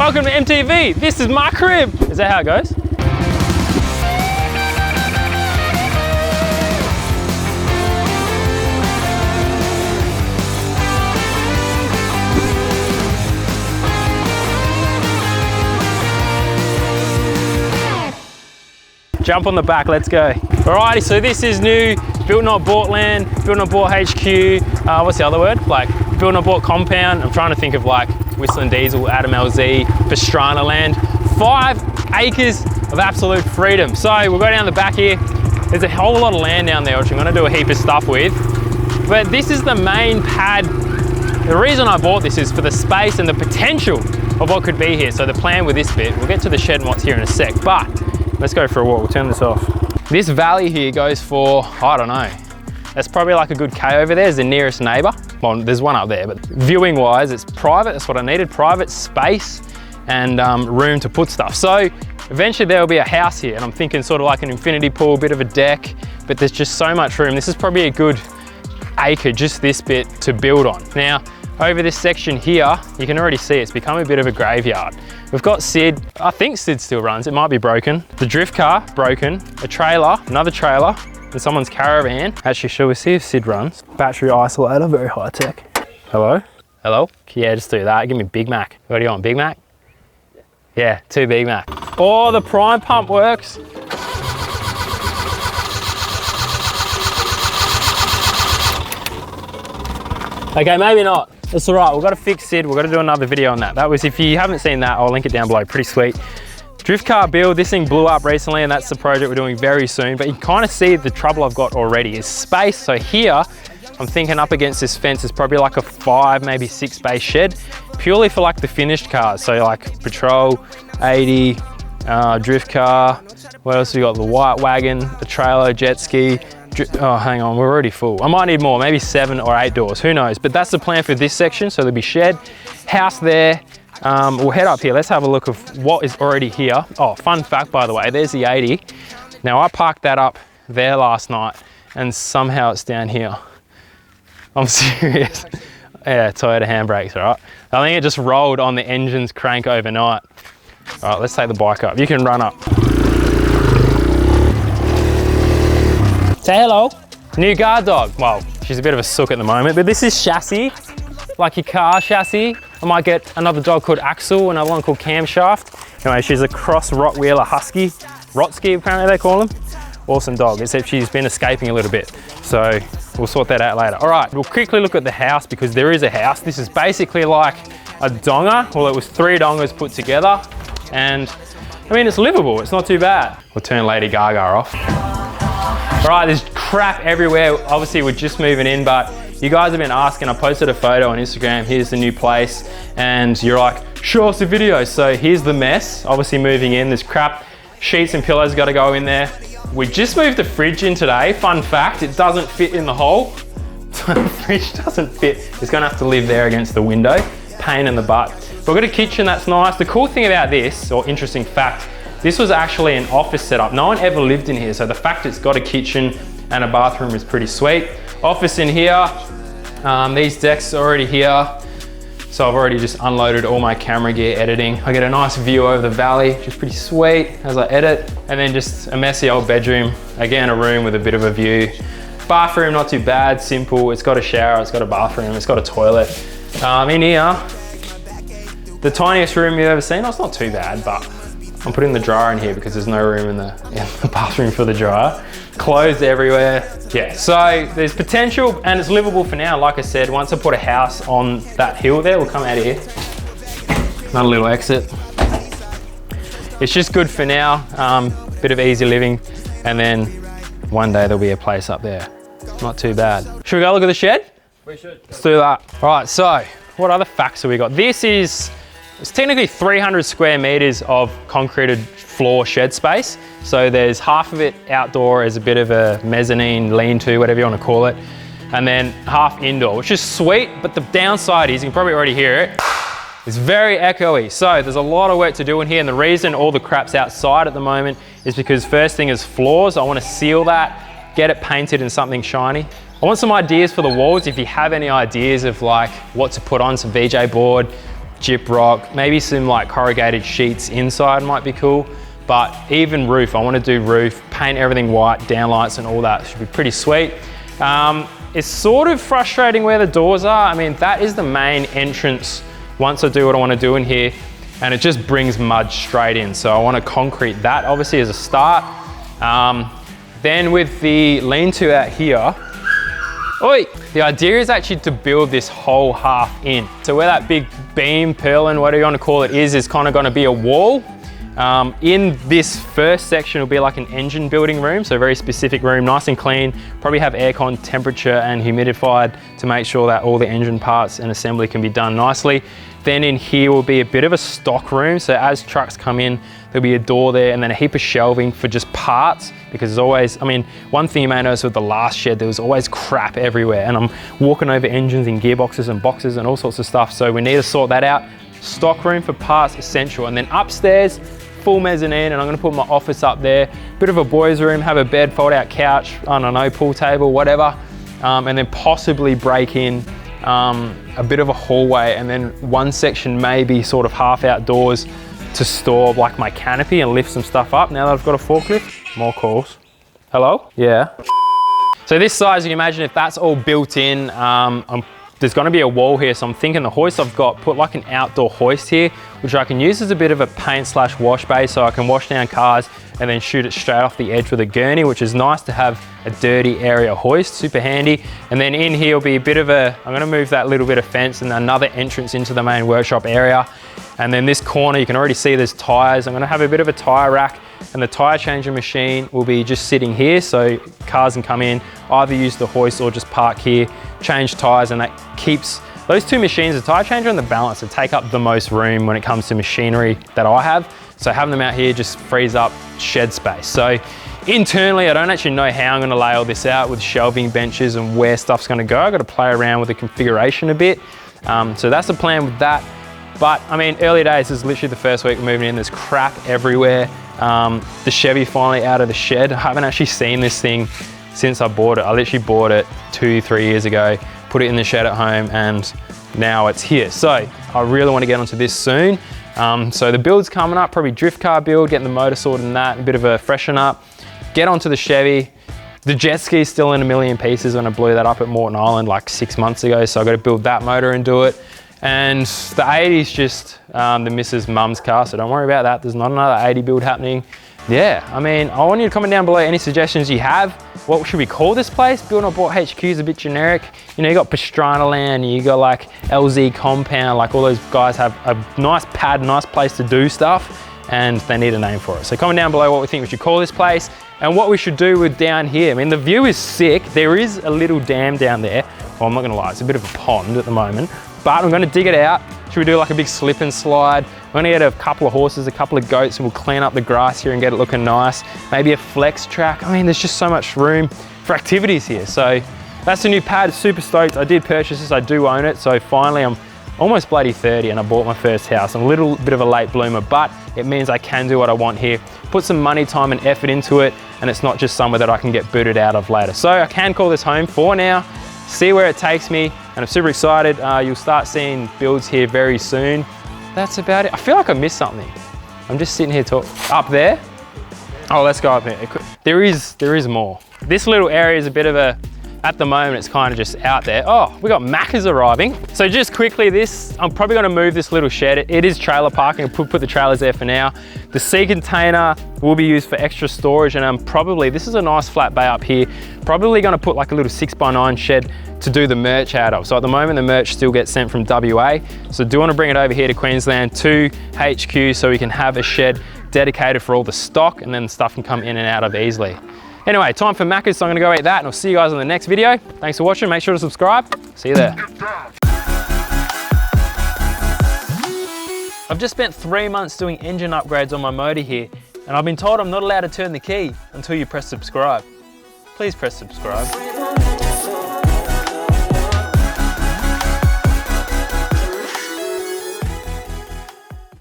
Welcome to MTV. This is my crib. Is that how it goes? Jump on the back, let's go. Alrighty, so this is new, built not bought land, built not bought HQ, what's the other word? Like, built not bought compound. I'm trying to think of like Whistling Diesel, Adam LZ, Pastrana land. 5 acres of absolute freedom. So we'll go down the back here. There's a whole lot of land down there, which I'm gonna do a heap of stuff with. But this is the main pad. The reason I bought this is for the space and the potential of what could be here. So the plan with this bit, we'll get to the shed and what's here in a sec, but let's go for a walk. We'll turn this off. This valley here goes for, I don't know, that's probably like a good K over there is the nearest neighbor. Well, there's one up there, but viewing wise, it's private. That's what I needed, private space and room to put stuff. So eventually there'll be a house here and I'm thinking sort of like an infinity pool, bit of a deck, but there's just so much room. This is probably a good acre, just this bit to build on. Now, over this section here, you can already see it's become a bit of a graveyard. We've got Sid, I think Sid still runs, it might be broken. The drift car, broken. A trailer, another trailer, and someone's caravan. Actually, shall we see if Sid runs? Battery isolator, very high tech. Hello? Hello? Yeah, just do that. Give me Big Mac. What do you want, Big Mac? Yeah, 2 Big Mac. Oh, the prime pump works. Okay, maybe not. That's all right, we've got to fix Sid. We've got to do another video on that. That was, if you haven't seen that, I'll link it down below, pretty sweet. Drift car build, this thing blew up recently and that's the project we're doing very soon, but you kind of see the trouble I've got already is space. So here, I'm thinking up against this fence is probably like a 5, maybe 6 space shed, purely for like the finished cars. So like Patrol, 80, drift car, what else we got? The white wagon, the trailer, jet ski. Oh, hang on, we're already full. I might need more, maybe 7 or 8 doors, who knows? But that's the plan for this section. So there'll be shed, house there. We'll head up here. Let's have a look of what is already here. Oh, fun fact, by the way, there's the 80. Now I parked that up there last night and somehow it's down here. I'm serious. Yeah, Toyota handbrakes, all right? I think it just rolled on the engine's crank overnight. All right, let's take the bike up. You can run up. Say hello. New guard dog. Well, she's a bit of a sook at the moment, but this is Chassis, like your car chassis. I might get another dog called Axel, another one called Camshaft. Anyway, she's a cross Rottweiler Husky. Rotsky, apparently they call them. Awesome dog, except she's been escaping a little bit. So we'll sort that out later. All right, we'll quickly look at the house because there is a house. This is basically like a donga. Well, it was 3 dongas put together. And I mean, it's livable, it's not too bad. We'll turn Lady Gaga off. All right, there's crap everywhere. Obviously, we're just moving in, but you guys have been asking. I posted a photo on Instagram, here's the new place, and you're like, show us a video. So here's the mess, obviously moving in. There's crap, sheets and pillows gotta go in there. We just moved the fridge in today. Fun fact, it doesn't fit in the hole. The fridge doesn't fit. It's gonna have to live there against the window. Pain in the butt. But we've got a kitchen, that's nice. The cool thing about this, or interesting fact, this was actually an office setup. No one ever lived in here, so the fact it's got a kitchen and a bathroom is pretty sweet. Office in here, these decks are already here. So I've already just unloaded all my camera gear editing. I get a nice view over the valley, which is pretty sweet as I edit. And then just a messy old bedroom. Again, a room with a bit of a view. Bathroom, not too bad, simple. It's got a shower, it's got a bathroom, it's got a toilet. In here, the tiniest room you've ever seen. Oh, it's not too bad, but I'm putting the dryer in here because there's no room in the bathroom for the dryer. Clothes everywhere. Yeah, so there's potential and it's livable for now. Like I said, once I put a house on that hill there, we'll come out here. Another little exit. It's just good for now. Bit of easy living. And then one day there'll be a place up there. Not too bad. Should we go look at the shed? We should. Let's do that. All right, so what other facts have we got? It's technically 300 square meters of concreted floor shed space. So there's half of it outdoor as a bit of a mezzanine, lean-to, whatever you want to call it. And then half indoor, which is sweet, but the downside is, you can probably already hear it, it's very echoey. So there's a lot of work to do in here. And the reason all the crap's outside at the moment is because first thing is floors. I want to seal that, get it painted in something shiny. I want some ideas for the walls. If you have any ideas of like what to put on, some VJ board, gyprock, maybe some like corrugated sheets inside might be cool. But even roof, I want to do roof, paint everything white, downlights and all that should be pretty sweet. It's sort of frustrating where the doors are. I mean, that is the main entrance once I do what I want to do in here, and it just brings mud straight in. So I want to concrete that obviously as a start. Then with the lean-to out here, the idea is actually to build this whole half in. So where that big beam, purlin, whatever you want to call it is kind of going to be a wall. In this first section will be like an engine building room, so a very specific room, nice and clean, probably have aircon, temperature and humidified to make sure that all the engine parts and assembly can be done nicely. Then in here will be a bit of a stock room, so as trucks come in, there'll be a door there and then a heap of shelving for just parts, because there's always, I mean, one thing you may notice with the last shed, there was always crap everywhere, and I'm walking over engines and gearboxes and boxes and all sorts of stuff, so we need to sort that out. Stock room for parts, essential. And then upstairs, full mezzanine, and I'm gonna put my office up there, bit of a boys room, have a bed, fold out couch, I don't know, pool table, whatever, and then possibly break in a bit of a hallway, and then one section maybe sort of half outdoors to store like my canopy and lift some stuff up. Now that I've got a forklift, more calls. Hello? Yeah. So this size, you can imagine if that's all built in, there's gonna be a wall here, so I'm thinking the hoist I've got, put like an outdoor hoist here, which I can use as a bit of a paint/wash bay, so I can wash down cars and then shoot it straight off the edge with a gurney, which is nice to have a dirty area hoist, super handy. And then in here will be a bit of a, I'm gonna move that little bit of fence and another entrance into the main workshop area. And then this corner, you can already see there's tires. I'm gonna have a bit of a tire rack, and the tire changing machine will be just sitting here, so cars can come in, either use the hoist or just park here, change tires, and that keeps those two machines, the tire changer and the balance, to take up the most room when it comes to machinery that I have. So having them out here just frees up shed space. So internally, I don't actually know how I'm gonna lay all this out with shelving benches and where stuff's gonna go. I've got to play around with the configuration a bit. So that's the plan with that. But I mean, early days, this is literally the first week moving in, there's crap everywhere. The Chevy finally out of the shed. I haven't actually seen this thing since I bought it. I literally bought it 2-3 years ago, put it in the shed at home, and now it's here. So I really want to get onto this soon. So the build's coming up, probably drift car build, getting the motor sorted and that, a bit of a freshen up, get onto the Chevy. The jet ski is still in a million pieces when I blew that up at Morton Island like 6 months ago, so I got to build that motor and do it. And the 80's just the missus' mum's car, so don't worry about that. There's not another 80 build happening. Yeah, I mean, I want you to comment down below any suggestions you have. What should we call this place? BNBHQ is a bit generic. You know, you got Pastrana Land, you got like LZ Compound, like all those guys have a nice pad, nice place to do stuff, and they need a name for it. So comment down below what we think we should call this place and what we should do with down here. I mean, the view is sick. There is a little dam down there. Well, I'm not gonna lie, it's a bit of a pond at the moment, but I'm gonna dig it out. Should we do like a big slip and slide? I'm gonna get a couple of horses, a couple of goats, and we'll clean up the grass here and get it looking nice. Maybe a flex track. I mean, there's just so much room for activities here. So that's the new pad, super stoked. I did purchase this, I do own it. So finally, I'm almost bloody 30 and I bought my first house. I'm a little bit of a late bloomer, but it means I can do what I want here. Put some money, time and effort into it, and it's not just somewhere that I can get booted out of later. So I can call this home for now, see where it takes me, and I'm super excited. You'll start seeing builds here very soon. That's about it. I feel like I missed something. I'm just sitting here talking. Up there? Oh, let's go up there. There is more. This little area is a bit of a, at the moment, it's kind of just out there. Oh, we got Macca's arriving. So just quickly I'm probably gonna move this little shed. It is trailer parking. I'll put the trailers there for now. The sea container will be used for extra storage, and I'm probably, this is a nice flat bay up here, probably gonna put like a little 6x9 shed to do the merch out of. So at the moment, the merch still gets sent from WA. So do want to bring it over here to Queensland to HQ so we can have a shed dedicated for all the stock, and then the stuff can come in and out of easily. Anyway, time for Macca's, so I'm gonna go eat that, and I'll see you guys in the next video. Thanks for watching, make sure to subscribe. See you there. I've just spent 3 months doing engine upgrades on my motor here, and I've been told I'm not allowed to turn the key until you press subscribe. Please press subscribe.